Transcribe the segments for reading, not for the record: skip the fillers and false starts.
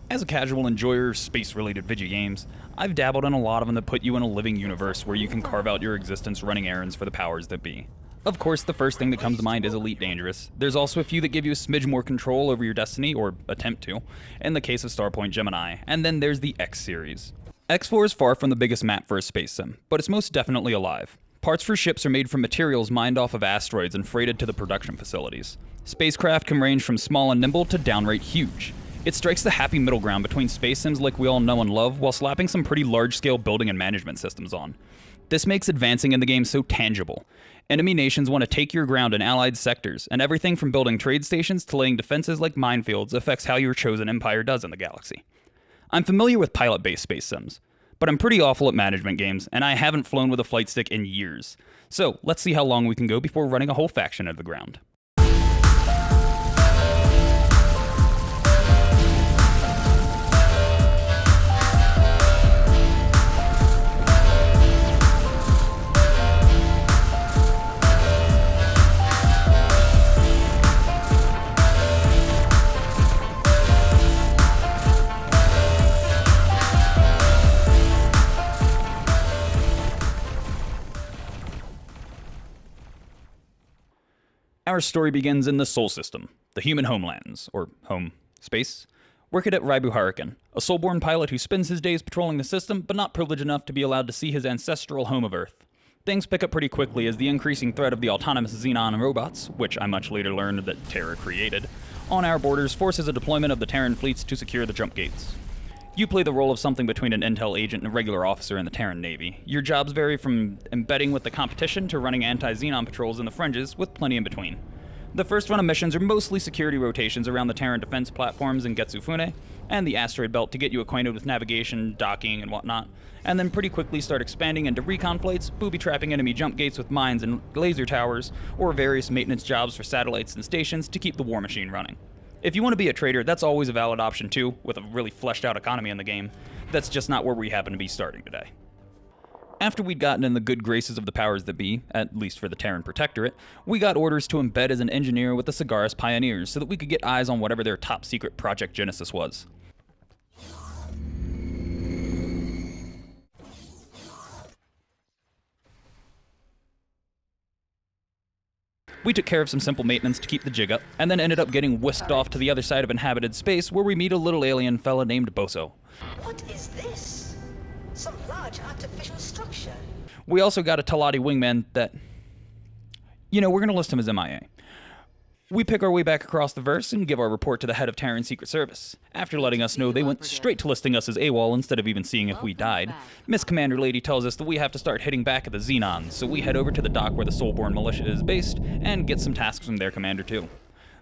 As a casual enjoyer of space-related video games, I've dabbled in a lot of them that put you in a living universe where you can carve out your existence running errands for the powers that be. Of course, the first thing that comes to mind is Elite Dangerous. There's also a few that give you a smidge more control over your destiny, or attempt to, in the case of Starpoint Gemini, and then there's the X series. X4 is far from the biggest map for a space sim, but it's most definitely alive. Parts for ships are made from materials mined off of asteroids and freighted to the production facilities. Spacecraft can range from small and nimble to downright huge. It strikes the happy middle ground between space sims like we all know and love while slapping some pretty large-scale building and management systems on. This makes advancing in the game so tangible. Enemy nations want to take your ground in allied sectors, and everything from building trade stations to laying defenses like minefields affects how your chosen empire does in the galaxy. I'm familiar with pilot-based space sims, but I'm pretty awful at management games, and I haven't flown with a flight stick in years. So let's see how long we can go before running a whole faction into the ground. Our story begins in the Sol System, the human homelands, or home space. We're Cadet Raibu Hurricane, a soul-born pilot who spends his days patrolling the system, but not privileged enough to be allowed to see his ancestral home of Earth. Things pick up pretty quickly as the increasing threat of the autonomous Xenon robots, which I much later learned that Terra created, on our borders forces a deployment of the Terran fleets to secure the jump gates. You play the role of something between an intel agent and a regular officer in the Terran Navy. Your jobs vary from embedding with the competition to running anti-Xenon patrols in the fringes, with plenty in between. The first run of missions are mostly security rotations around the Terran defense platforms in Getsufune and the asteroid belt to get you acquainted with navigation, docking, and whatnot, and then pretty quickly start expanding into recon flights, booby-trapping enemy jump gates with mines and laser towers, or various maintenance jobs for satellites and stations to keep the war machine running. If you want to be a trader, that's always a valid option too, with a really fleshed out economy in the game. That's just not where we happen to be starting today. After we'd gotten in the good graces of the powers that be, at least for the Terran Protectorate, we got orders to embed as an engineer with the Sagaris Pioneers so that we could get eyes on whatever their top secret Project Genesis was. We took care of some simple maintenance to keep the jig up, and then ended up getting whisked off to the other side of inhabited space where we meet a little alien fella named Boso. What is this? Some large artificial structure. We also got a Talati wingman that... we're gonna list him as MIA. We pick our way back across the verse and give our report to the head of Terran Secret Service. After letting us know they went straight to listing us as AWOL instead of even seeing if we died, Miss Commander Lady tells us that we have to start heading back at the Xenons, so we head over to the dock where the Soulborn Militia is based and get some tasks from their commander too.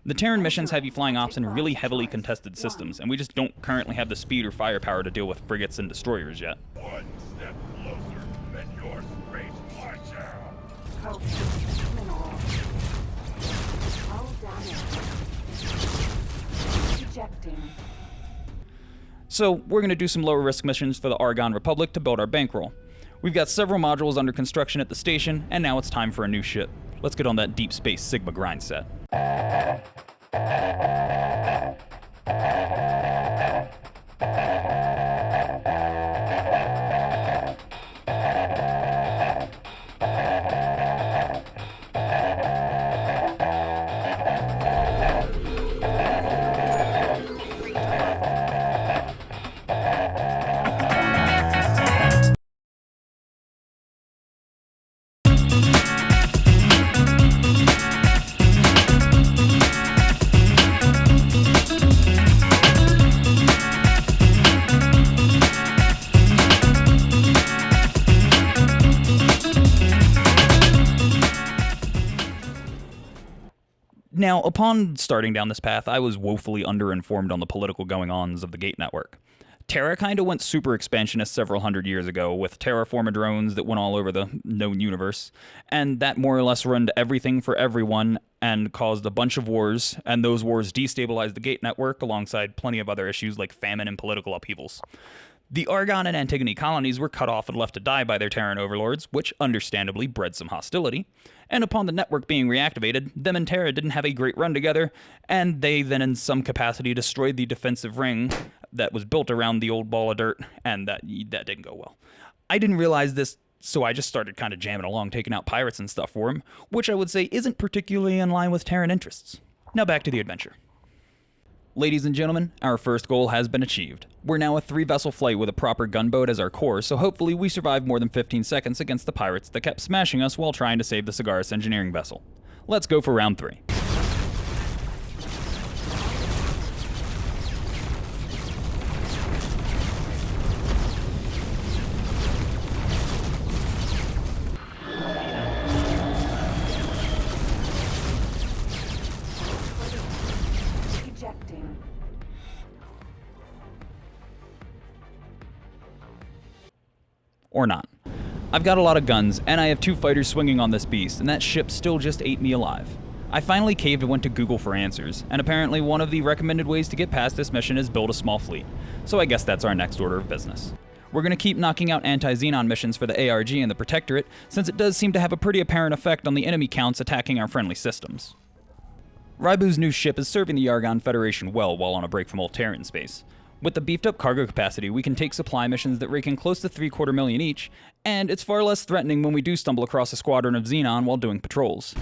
The Terran missions have you flying ops in really heavily contested systems, and we just don't currently have the speed or firepower to deal with frigates and destroyers yet. One step closer than your space launcher. So, we're going to do some lower risk missions for the Argon Republic to build our bankroll. We've got several modules under construction at the station, and now it's time for a new ship. Let's get on that deep space Sigma grind set. Now, upon starting down this path, I was woefully underinformed on the political going-ons of the Gate Network. Terra kinda went super expansionist several hundred years ago, with terraformer drones that went all over the known universe, and that more or less ruined everything for everyone and caused a bunch of wars, and those wars destabilized the Gate Network alongside plenty of other issues like famine and political upheavals. The Argon and Antigone colonies were cut off and left to die by their Terran overlords, which understandably bred some hostility. And upon the network being reactivated, them and Terra didn't have a great run together, and they then in some capacity destroyed the defensive ring that was built around the old ball of dirt, and that didn't go well. I didn't realize this, so I just started kind of jamming along, taking out pirates and stuff for him, which I would say isn't particularly in line with Terran interests. Now back to the adventure. Ladies and gentlemen, our first goal has been achieved. We're now a 3-vessel flight with a proper gunboat as our core, so hopefully we survive more than 15 seconds against the pirates that kept smashing us while trying to save the Cigaris engineering vessel. Let's go for round 3. Ejecting. Or not. I've got a lot of guns, and I have 2 fighters swinging on this beast, and that ship still just ate me alive. I finally caved and went to Google for answers, and apparently one of the recommended ways to get past this mission is build a small fleet. So I guess that's our next order of business. We're going to keep knocking out anti-Xenon missions for the ARG and the Protectorate, since it does seem to have a pretty apparent effect on the enemy counts attacking our friendly systems. Rybu's new ship is serving the Argon Federation well while on a break from old Terran space. With the beefed up cargo capacity, we can take supply missions that rake in close to $750,000 each, and it's far less threatening when we do stumble across a squadron of Xenon while doing patrols.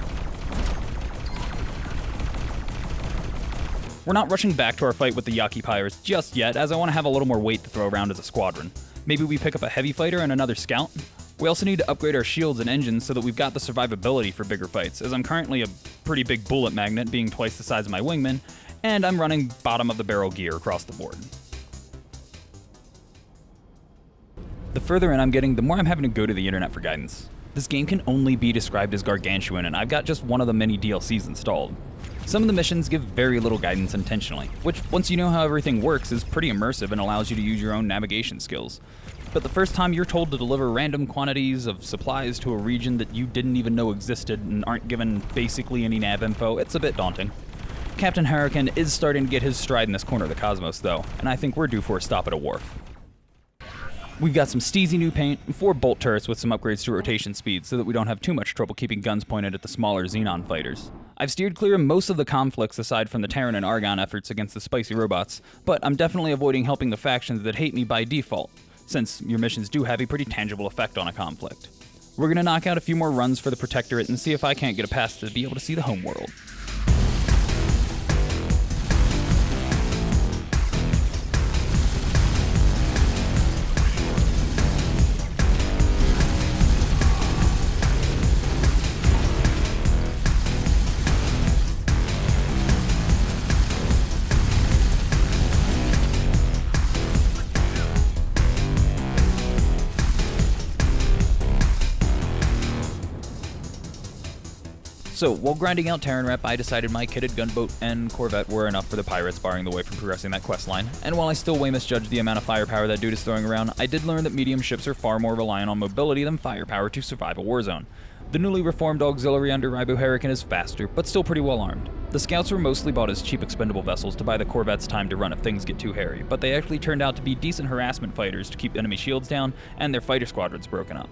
We're not rushing back to our fight with the Yaki pirates just yet, as I want to have a little more weight to throw around as a squadron. Maybe we pick up a heavy fighter and another scout? We also need to upgrade our shields and engines so that we've got the survivability for bigger fights, as I'm currently a pretty big bullet magnet, being twice the size of my wingman, and I'm running bottom of the barrel gear across the board. The further in I'm getting, the more I'm having to go to the internet for guidance. This game can only be described as gargantuan, and I've got just one of the many DLCs installed. Some of the missions give very little guidance intentionally, which, once you know how everything works, is pretty immersive and allows you to use your own navigation skills. But the first time you're told to deliver random quantities of supplies to a region that you didn't even know existed and aren't given basically any nav info, it's a bit daunting. Captain Hurricane is starting to get his stride in this corner of the cosmos, though, and I think we're due for a stop at a wharf. We've got some steezy new paint and 4 bolt turrets with some upgrades to rotation speed so that we don't have too much trouble keeping guns pointed at the smaller Xenon fighters. I've steered clear of most of the conflicts aside from the Terran and Argon efforts against the spicy robots, but I'm definitely avoiding helping the factions that hate me by default, since your missions do have a pretty tangible effect on a conflict. We're gonna knock out a few more runs for the Protectorate and see if I can't get a pass to be able to see the home world. So, while grinding out Terran Rep, I decided my kitted gunboat and Corvette were enough for the pirates, barring the way from progressing that questline. And while I still way misjudged the amount of firepower that dude is throwing around, I did learn that medium ships are far more reliant on mobility than firepower to survive a war zone. The newly reformed auxiliary under Rybu Hurricane is faster, but still pretty well armed. The scouts were mostly bought as cheap expendable vessels to buy the Corvettes time to run if things get too hairy, but they actually turned out to be decent harassment fighters to keep enemy shields down and their fighter squadrons broken up.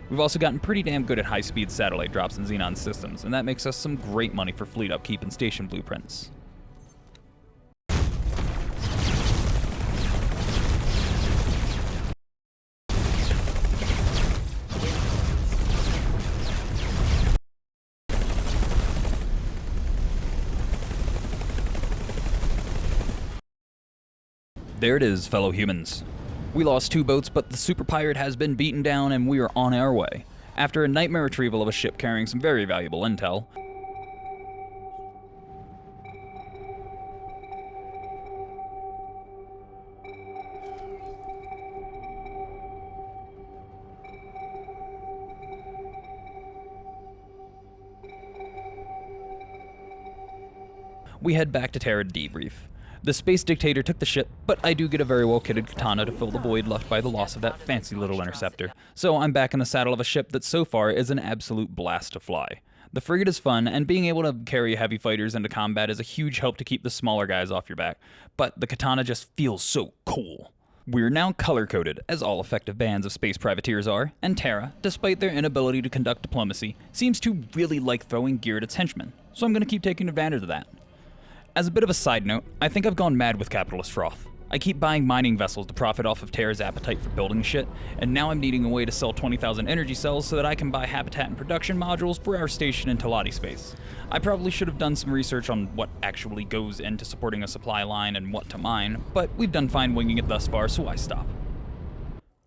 We've also gotten pretty damn good at high-speed satellite drops in Xenon systems, and that makes us some great money for fleet upkeep and station blueprints. There it is, fellow humans. We lost 2 boats, but the super pirate has been beaten down and we are on our way. After a nightmare retrieval of a ship carrying some very valuable intel, we head back to Terra to debrief. The space dictator took the ship, but I do get a very well-kitted katana to fill the void left by the loss of that fancy little interceptor. So I'm back in the saddle of a ship that so far is an absolute blast to fly. The frigate is fun, and being able to carry heavy fighters into combat is a huge help to keep the smaller guys off your back, but the katana just feels so cool. We're now color-coded, as all effective bands of space privateers are, and Terra, despite their inability to conduct diplomacy, seems to really like throwing gear at its henchmen, so I'm going to keep taking advantage of that. As a bit of a side note, I think I've gone mad with capitalist froth. I keep buying mining vessels to profit off of Terra's appetite for building shit, and now I'm needing a way to sell 20,000 energy cells so that I can buy habitat and production modules for our station in Telati space. I probably should have done some research on what actually goes into supporting a supply line and what to mine, but we've done fine winging it thus far, so why stop?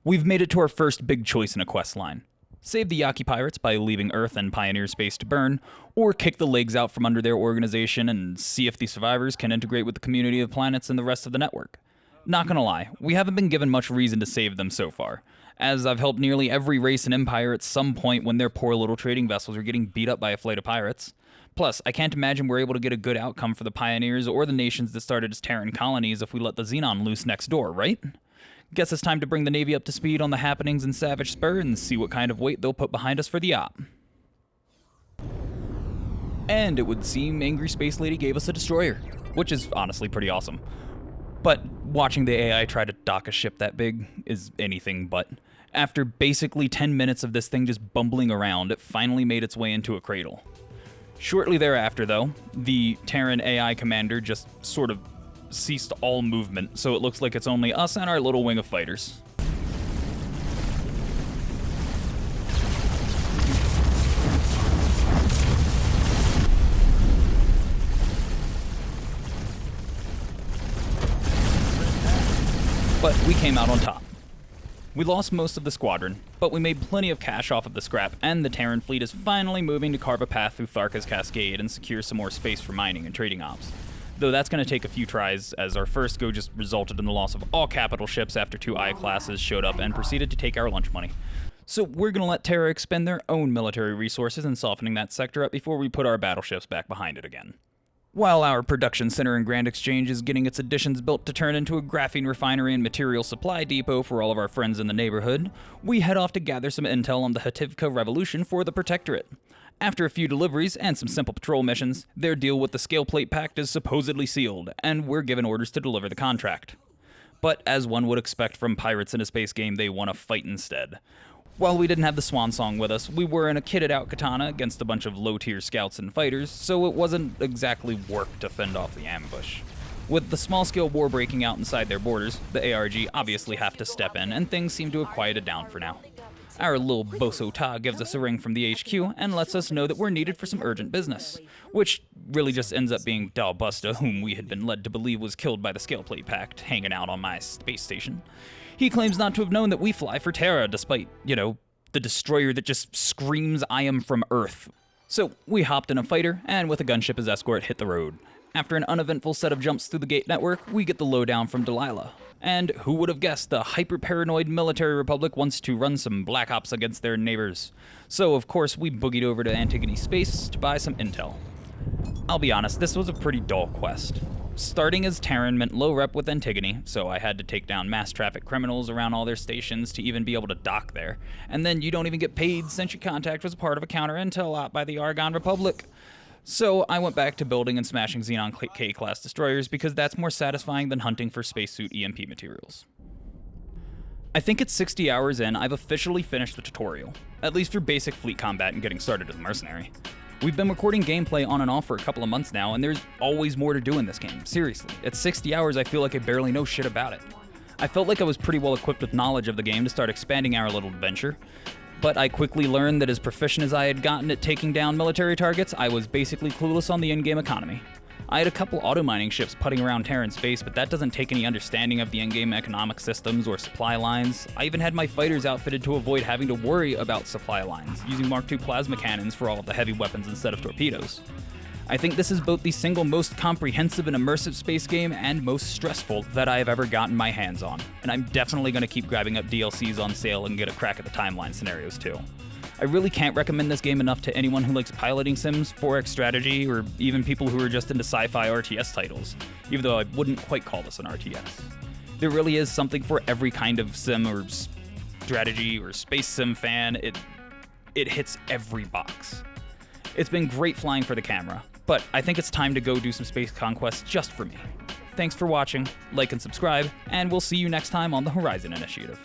We've made it to our first big choice in a quest line. Save the Yaki pirates by leaving Earth and Pioneer space to burn, or kick the legs out from under their organization and see if the survivors can integrate with the community of planets and the rest of the network. Not gonna lie, we haven't been given much reason to save them so far, as I've helped nearly every race and empire at some point when their poor little trading vessels are getting beat up by a flight of pirates. Plus, I can't imagine we're able to get a good outcome for the Pioneers or the nations that started as Terran colonies if we let the Xenon loose next door, right? Guess it's time to bring the Navy up to speed on the happenings in Savage Spur and see what kind of weight they'll put behind us for the op. And it would seem Angry Space Lady gave us a destroyer, which is honestly pretty awesome. But watching the AI try to dock a ship that big is anything but. After basically 10 minutes of this thing just bumbling around, it finally made its way into a cradle. Shortly thereafter, though, the Terran AI commander just sort of ceased all movement, so it looks like it's only us and our little wing of fighters. But we came out on top. We lost most of the squadron, but we made plenty of cash off of the scrap, and the Terran fleet is finally moving to carve a path through Tharka's Cascade and secure some more space for mining and trading ops. Though that's going to take a few tries, as our first go just resulted in the loss of all capital ships after 2 I-classes showed up and proceeded to take our lunch money. So we're going to let Terra expend their own military resources in softening that sector up before we put our battleships back behind it again. While our production center in Grand Exchange is getting its additions built to turn into a graphene refinery and material supply depot for all of our friends in the neighborhood, we head off to gather some intel on the Hativka Revolution for the Protectorate. After a few deliveries and some simple patrol missions, their deal with the Scale Plate Pact is supposedly sealed, and we're given orders to deliver the contract. But as one would expect from pirates in a space game, they want to fight instead. While we didn't have the Swan Song with us, we were in a kitted-out katana against a bunch of low-tier scouts and fighters, so it wasn't exactly work to fend off the ambush. With the small-scale war breaking out inside their borders, the ARG obviously have to step in, and things seem to have quieted down for now. Our little Boso Ta gives us a ring from the HQ and lets us know that we're needed for some urgent business, which really just ends up being Dalbusta, whom we had been led to believe was killed by the Scale Plate Pact, hanging out on my space station. He claims not to have known that we fly for Terra, despite, the destroyer that just screams, "I am from Earth." So we hopped in a fighter, and with a gunship as escort, hit the road. After an uneventful set of jumps through the gate network, we get the lowdown from Delilah. And who would have guessed the hyper-paranoid military republic wants to run some black ops against their neighbors. So of course we boogied over to Antigone Space to buy some intel. I'll be honest, this was a pretty dull quest. Starting as Terran meant low rep with Antigone, so I had to take down mass traffic criminals around all their stations to even be able to dock there. And then you don't even get paid since your contact was part of a counter-intel op by the Argon Republic. So I went back to building and smashing Xenon K-class destroyers because that's more satisfying than hunting for spacesuit EMP materials. I think it's 60 hours in, I've officially finished the tutorial, at least for basic fleet combat and getting started as a mercenary. We've been recording gameplay on and off for a couple of months now, and there's always more to do in this game, seriously. At 60 hours, I feel like I barely know shit about it. I felt like I was pretty well equipped with knowledge of the game to start expanding our little adventure. But I quickly learned that as proficient as I had gotten at taking down military targets, I was basically clueless on the in-game economy. I had a couple auto-mining ships putting around Terran space, but that doesn't take any understanding of the in-game economic systems or supply lines. I even had my fighters outfitted to avoid having to worry about supply lines, using Mark II plasma cannons for all of the heavy weapons instead of torpedoes. I think this is both the single most comprehensive and immersive space game and most stressful that I have ever gotten my hands on, and I'm definitely going to keep grabbing up DLCs on sale and get a crack at the timeline scenarios too. I really can't recommend this game enough to anyone who likes piloting sims, 4X strategy, or even people who are just into sci-fi RTS titles, even though I wouldn't quite call this an RTS. There really is something for every kind of sim or strategy or space sim fan. It hits every box. It's been great flying for the camera, but I think it's time to go do some space conquest just for me. Thanks for watching, like and subscribe, and we'll see you next time on the Horizon Initiative.